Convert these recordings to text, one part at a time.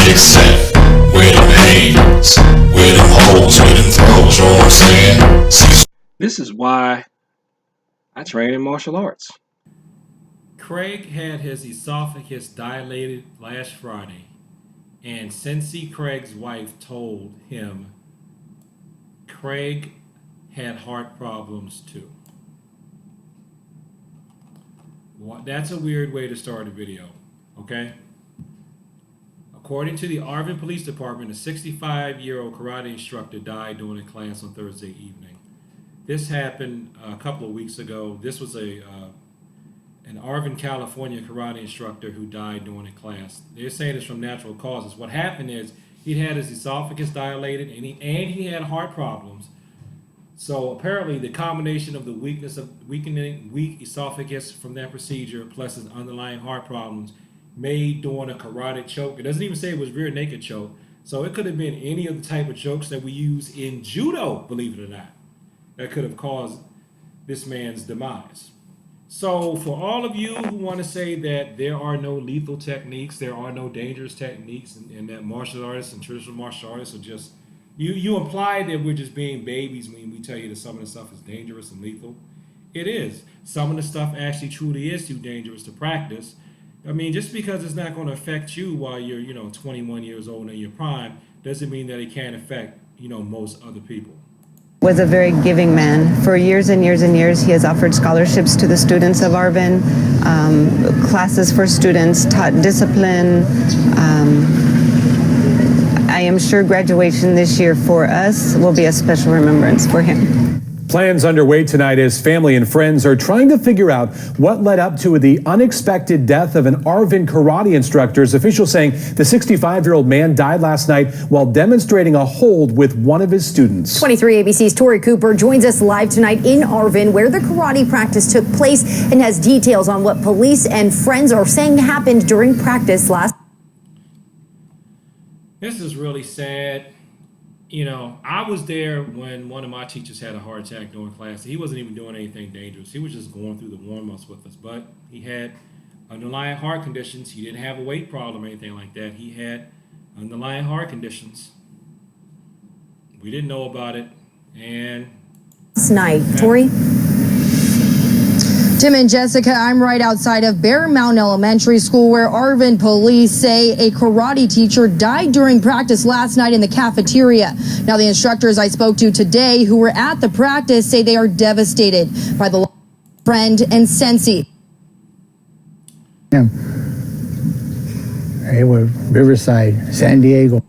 big set, where them hands, where them holes, where them throws, you know what I'm saying? This is why I train in martial arts. Craig had his esophagus dilated last Friday, and Sensei Craig's wife told him Craig had heart problems too. Well, that's a weird way to start a video, okay? According to the Arvin Police Department, a 65-year-old karate instructor died during a class on Thursday evening. This happened a couple of weeks ago. This was an Arvin, California karate instructor who died during a class. They're saying it's from natural causes. What happened is he had his esophagus dilated and he had heart problems. So apparently the combination of the weak esophagus from that procedure plus his underlying heart problems made doing a carotid choke. It doesn't even say it was rear naked choke. So it could have been any of the type of chokes that we use in judo, believe it or not, that could have caused this man's demise. So for all of you who want to say that there are no lethal techniques, there are no dangerous techniques, and that martial artists and traditional martial artists are just, you imply that we're just being babies when we tell you that some of the stuff is dangerous and lethal. It is. Some of the stuff actually truly is too dangerous to practice. I mean, just because it's not going to affect you while you're, 21 years old in your prime, doesn't mean that it can't affect, most other people. Was a very giving man. For years and years and years, he has offered scholarships to the students of Arvin, classes for students, taught discipline. I am sure graduation this year for us will be a special remembrance for him. Plans underway tonight as family and friends are trying to figure out what led up to the unexpected death of an Arvin karate instructor. Officials saying the 65-year-old man died last night while demonstrating a hold with one of his students. 23 ABC's Tori Cooper joins us live tonight in Arvin, where the karate practice took place, and has details on what police and friends are saying happened during practice last. This is really sad. I was there when one of my teachers had a heart attack during class. He wasn't even doing anything dangerous. He was just going through the warm-ups with us. But he had underlying heart conditions. He didn't have a weight problem or anything like that. He had underlying heart conditions. We didn't know about it. And last night, Tori? Tim and Jessica, I'm right outside of Bear Mountain Elementary School, where Arvin police say a karate teacher died during practice last night in the cafeteria. Now, the instructors I spoke to today who were at the practice say they are devastated by the loss of friend and sensei. They were Riverside, San Diego,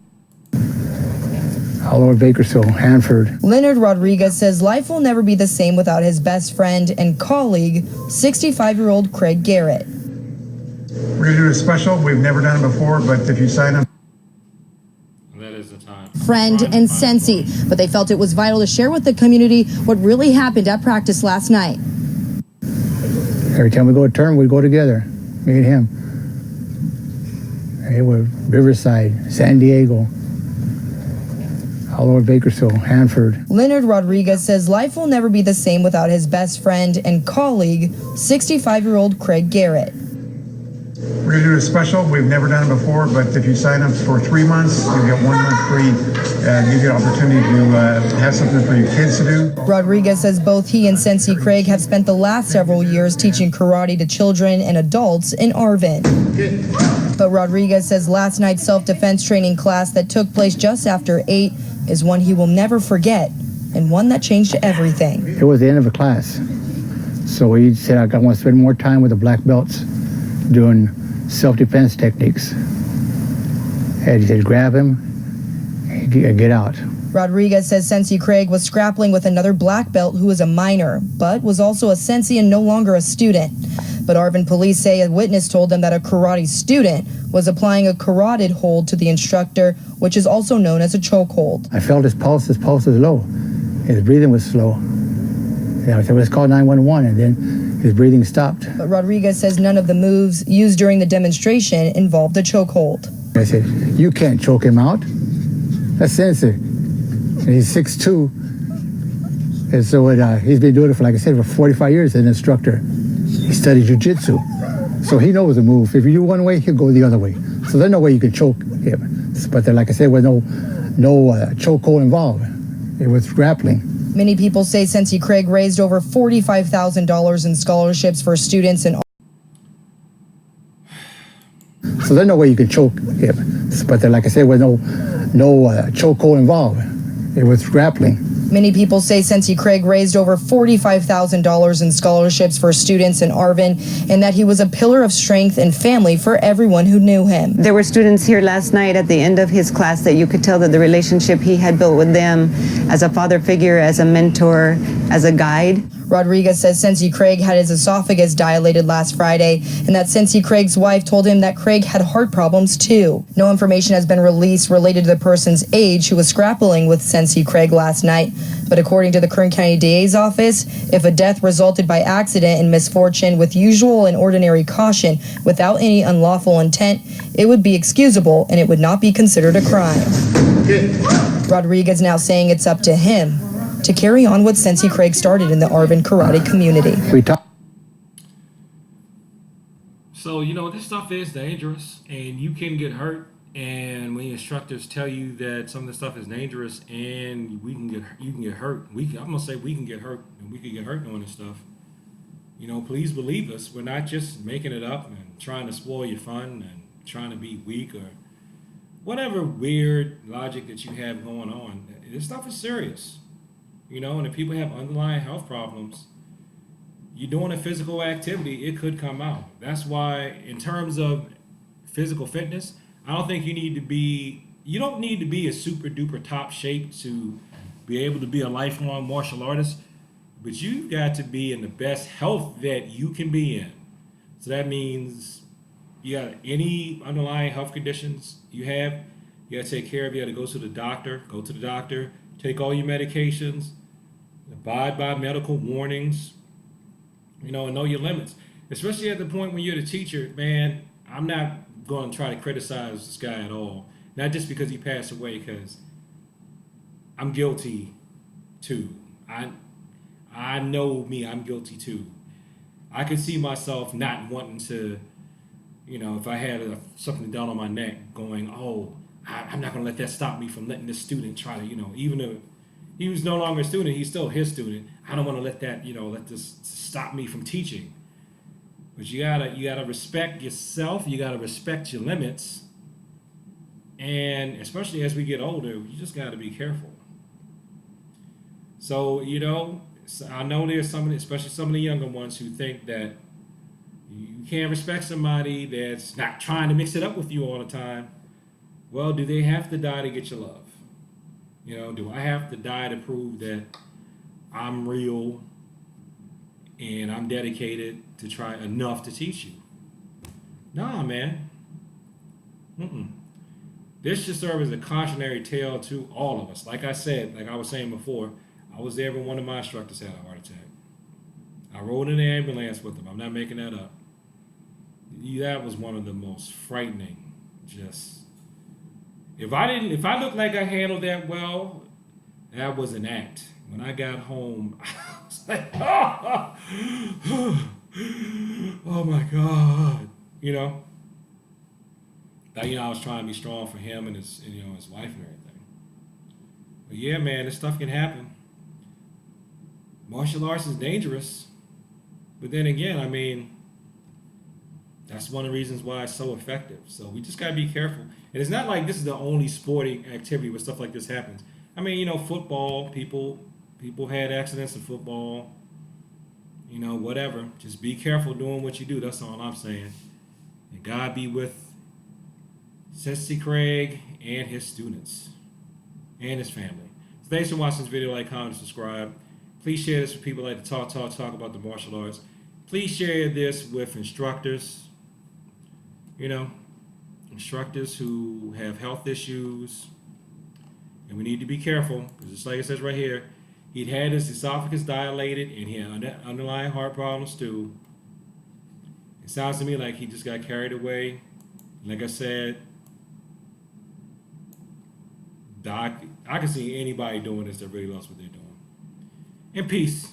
all over Bakersfield, Hanford. Leonard Rodriguez says life will never be the same without his best friend and colleague, 65-year-old Craig Garrett. We're going to do a special. We've never done it before, but if you sign up. that is the time. Friend and sensei, but they felt it was vital to share with the community what really happened at practice last night. Every time we go to turn, we go together, me and him. They were Riverside, San Diego, all over Bakersfield, Hanford. Leonard Rodriguez says life will never be the same without his best friend and colleague, 65-year-old Craig Garrett. We're going to do a special. We've never done it before, but if you sign up for 3 months, you get 1 month free. Give you an opportunity to have something for your kids to do. Rodriguez says both he and Sensei Craig have spent the last several years teaching karate to children and adults in Arvin. But Rodriguez says last night's self-defense training class that took place just after 8 is one he will never forget, and one that changed everything. It was the end of a class. So he said, I want to spend more time with the black belts doing self-defense techniques. And he said, grab him and get out. Rodriguez says Sensei Craig was grappling with another black belt who was a minor, but was also a sensei and no longer a student. But Arvin police say a witness told them that a karate student was applying a carotid hold to the instructor, which is also known as a chokehold. I felt his pulse was low. His breathing was slow. I said, let's call 911, and then his breathing stopped. But Rodriguez says none of the moves used during the demonstration involved a chokehold. I said, you can't choke him out. That's sensei. And he's 6'2". And so he's been doing it for, like I said, for 45 years as an instructor. He studied jiu-jitsu. So he knows the move. If you do one way, he'll go the other way. So there's no way you can choke him. but like I said, there was no chokehold involved. It was grappling. Many people say Sensi Craig raised over $45,000 in scholarships for students in. So there's no way you can choke him, but like I said, there was no chokehold involved. It was grappling. Many people say Sensi Craig raised over $45,000 in scholarships for students in Arvin, and that he was a pillar of strength and family for everyone who knew him. There were students here last night at the end of his class that you could tell that the relationship he had built with them as a father figure, as a mentor, as a guide. Rodriguez says Sensi Craig had his esophagus dilated last Friday, and that Sensi Craig's wife told him that Craig had heart problems too. No information has been released related to the person's age who was grappling with Sensi Craig last night. But according to the Kern County DA's office, if a death resulted by accident and misfortune with usual and ordinary caution without any unlawful intent, it would be excusable and it would not be considered a crime. Rodriguez now saying it's up to him to carry on what Sensi Craig started in the Arvin karate community. So, this stuff is dangerous and you can get hurt. And when instructors tell you that some of the stuff is dangerous and you can get hurt, I'm gonna say we can get hurt and we can get hurt doing this stuff. Please believe us. We're not just making it up and trying to spoil your fun and trying to be weak or whatever weird logic that you have going on. This stuff is serious. And if people have underlying health problems, you're doing a physical activity, it could come out. That's why, in terms of physical fitness, I don't think you don't need to be a super duper top shape to be able to be a lifelong martial artist, but you've got to be in the best health that you can be in. So that means you got any underlying health conditions you have, you got to take care of. You got to go to the doctor, take all your medications, abide by medical warnings, and know your limits. Especially at the point when you're the teacher, man, I'm not going to try to criticize this guy at all. Not just because he passed away, because I'm guilty too. I know me, I'm guilty too. I could see myself not wanting to, if I had something down on my neck going, I'm not going to let that stop me from letting this student try to, even though he was no longer a student, he's still his student. I don't want to let that, let this stop me from teaching. But you gotta respect yourself. You gotta respect your limits, and especially as we get older, you just gotta be careful. So I know there's especially some of the younger ones, who think that you can't respect somebody that's not trying to mix it up with you all the time. Well, do they have to die to get your love? Do I have to die to prove that I'm real and I'm dedicated to try enough to teach you? Nah, man. This should serve as a cautionary tale to all of us. Like I said, like I was saying before, I was there when one of my instructors had a heart attack. I rode in the ambulance with him. I'm not making that up. That was one of the most frightening. If I looked like I handled that well, that was an act. When I got home, I was like, oh my God, I was trying to be strong for him and his wife and everything. But yeah, man, this stuff can happen. Martial arts is dangerous, but then again, that's one of the reasons why it's so effective. So we just gotta be careful. And it's not like this is the only sporting activity where stuff like this happens. Football, people had accidents in football, whatever. Just be careful doing what you do. That's all I'm saying. And God be with Sensi Craig and his students and his family. So thanks for watching this video. Like, comment, subscribe. Please share this with people who like to talk about the martial arts. Please share this with instructors, instructors who have health issues. And we need to be careful, because just like it says right here, he'd had his esophagus dilated and he had underlying heart problems too. It sounds to me like he just got carried away. Like I said, I can see anybody doing this that really loves what they're doing. And peace.